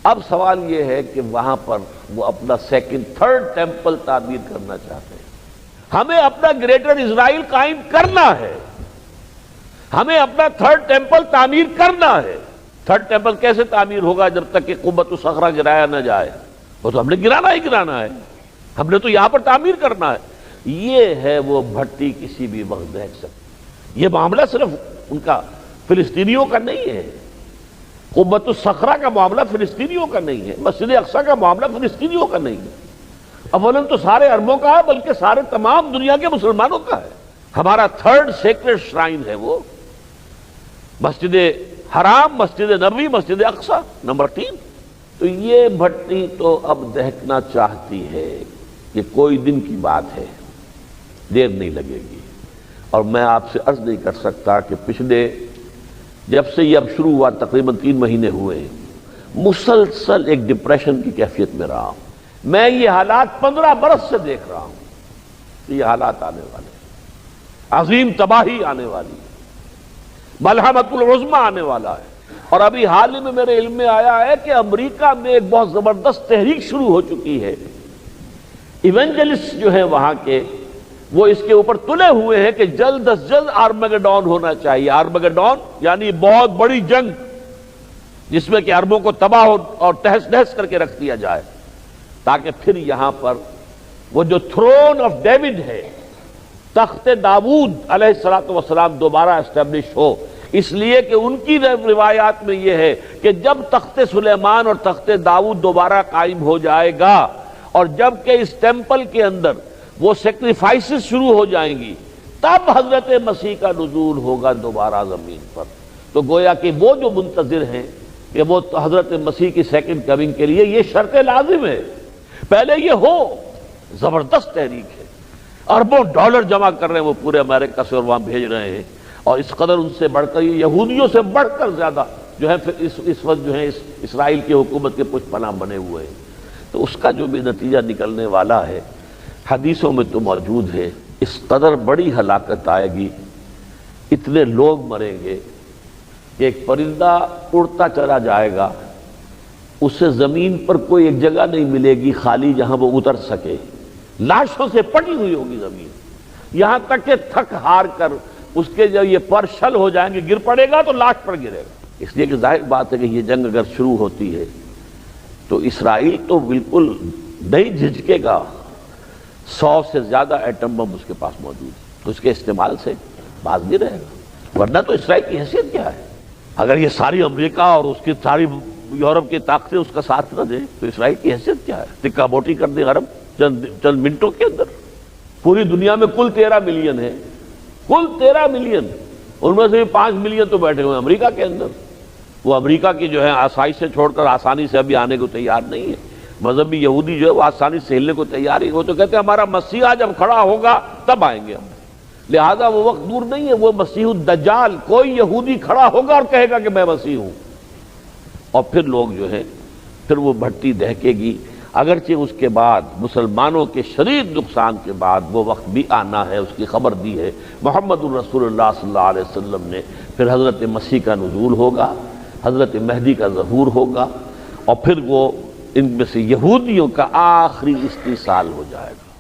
اب سوال یہ ہے کہ وہاں پر وہ اپنا سیکنڈ تھرڈ ٹیمپل تعمیر کرنا چاہتے ہیں۔ ہمیں اپنا گریٹر اسرائیل قائم کرنا ہے، ہمیں اپنا تھرڈ ٹیمپل تعمیر کرنا ہے۔ تھرڈ ٹیمپل کیسے تعمیر ہوگا جب تک کہ قبۃ الصخرہ گرایا نہ جائے؟ وہ تو ہم نے گرانا ہی گرانا ہے، ہم نے تو یہاں پر تعمیر کرنا ہے۔ یہ ہے وہ بھٹی کسی بھی وقت دیکھ سکتے۔ یہ معاملہ صرف ان کا فلسطینیوں کا نہیں ہے، قبۃ الصخرہ کا معاملہ فلسطینیوں کا نہیں ہے، مسجد اقصیٰ کا معاملہ فلسطینیوں کا نہیں ہے، اولاً تو سارے عربوں کا ہے بلکہ سارے تمام دنیا کے مسلمانوں کا ہے۔ ہمارا تھرڈ سیکرڈ شرائن ہے وہ مسجد حرام، مسجد نبوی، مسجد اقصیٰ نمبر 3۔ تو یہ بھٹی تو اب دہکنا چاہتی ہے، یہ کوئی دن کی بات ہے، دیر نہیں لگے گی۔ اور میں آپ سے عرض نہیں کر سکتا کہ پچھلے جب سے یہ اب شروع ہوا تقریباً 3 مہینے ہوئے ہیں، مسلسل ایک ڈپریشن کی کیفیت میں رہا ہوں۔ میں یہ حالات 15 برس سے دیکھ رہا ہوں کہ یہ حالات آنے والے ہیں، عظیم تباہی آنے والی ہے، ملحمۃ العظمی آنے والا ہے۔ اور ابھی حال ہی میں میرے علم میں آیا ہے کہ امریکہ میں ایک بہت زبردست تحریک شروع ہو چکی ہے، ایونجلسٹ جو ہیں وہاں کے وہ اس کے اوپر تلے ہوئے ہیں کہ جلد از جلد آرمیگیڈون ہونا چاہیے۔ آرمیگیڈون یعنی بہت بڑی جنگ جس میں کہ عربوں کو تباہ اور تہس نہس کر کے رکھ دیا جائے، تاکہ پھر یہاں پر وہ جو تھرون آف ڈیوڈ ہے، تخت داؤد علیہ السلام دوبارہ اسٹیبلش ہو۔ اس لیے کہ ان کی روایات میں یہ ہے کہ جب تخت سلیمان اور تخت داؤد دوبارہ قائم ہو جائے گا اور جب کہ اس ٹیمپل کے اندر وہ سیکریفائسز شروع ہو جائیں گی، تب حضرت مسیح کا نزول ہوگا دوبارہ زمین پر۔ تو گویا کہ وہ جو منتظر ہیں کہ وہ حضرت مسیح کی سیکنڈ کمنگ کے لیے یہ شرط لازم ہے، پہلے یہ ہو۔ زبردست تحریک ہے، اربوں ڈالر جمع کر رہے ہیں وہ پورے امریکہ سے اور وہاں بھیج رہے ہیں، اور اس قدر ان سے بڑھ کر، یہودیوں سے بڑھ کر زیادہ جو ہے پھر اس وقت جو ہے اسرائیل کی حکومت کے پشت پناہ بنے ہوئے ہیں۔ تو اس کا جو بھی نتیجہ نکلنے والا ہے حدیثوں میں تو موجود ہے، اس قدر بڑی ہلاکت آئے گی، اتنے لوگ مریں گے کہ ایک پرندہ اڑتا چلا جائے گا، اسے زمین پر کوئی ایک جگہ نہیں ملے گی خالی جہاں وہ اتر سکے، لاشوں سے پٹی ہوئی ہوگی زمین، یہاں تک کہ تھک ہار کر اس کے جب یہ پر شل ہو جائیں گے، گر پڑے گا تو لاش پر گرے گا۔ اس لیے کہ ظاہر بات ہے کہ یہ جنگ اگر شروع ہوتی ہے تو اسرائیل تو بالکل نہیں جھجکے گا، 100 سے زیادہ ایٹم بم اس کے پاس موجود ہے، اس کے استعمال سے باز نہیں رہے گا۔ ورنہ تو اسرائیل کی حیثیت کیا ہے؟ اگر یہ ساری امریکہ اور اس کی ساری یورپ کی طاقتیں اس کا ساتھ نہ دیں تو اسرائیل کی حیثیت کیا ہے؟ ٹکا موٹی کر دیں عرب چند منٹوں کے اندر۔ پوری دنیا میں کل 13 ملین ہے، کل 13 ملین، ان میں سے 5 ملین تو بیٹھے ہوئے ہیں امریکہ کے اندر۔ وہ امریکہ کی جو ہے آسائش سے چھوڑ کر آسانی سے ابھی آنے کو تیار نہیں ہے۔ مذہبی یہودی جو ہے وہ آسانی سے ہلنے کو تیار ہی، وہ تو کہتے ہیں ہمارا مسیحا جب کھڑا ہوگا تب آئیں گے ہم، لہذا وہ وقت دور نہیں ہے، وہ مسیح الدجال، کوئی یہودی کھڑا ہوگا اور کہے گا کہ میں مسیح ہوں، اور پھر لوگ جو ہے پھر وہ بھٹی دہکے گی۔ اگرچہ اس کے بعد مسلمانوں کے شدید نقصان کے بعد وہ وقت بھی آنا ہے، اس کی خبر دی ہے محمد الرسول اللہ صلی اللہ علیہ وسلم نے، پھر حضرت مسیح کا نزول ہوگا، حضرت مہدی کا ظہور ہوگا، اور پھر وہ ان میں سے یہودیوں کا آخری استیصال ہو جائے گا۔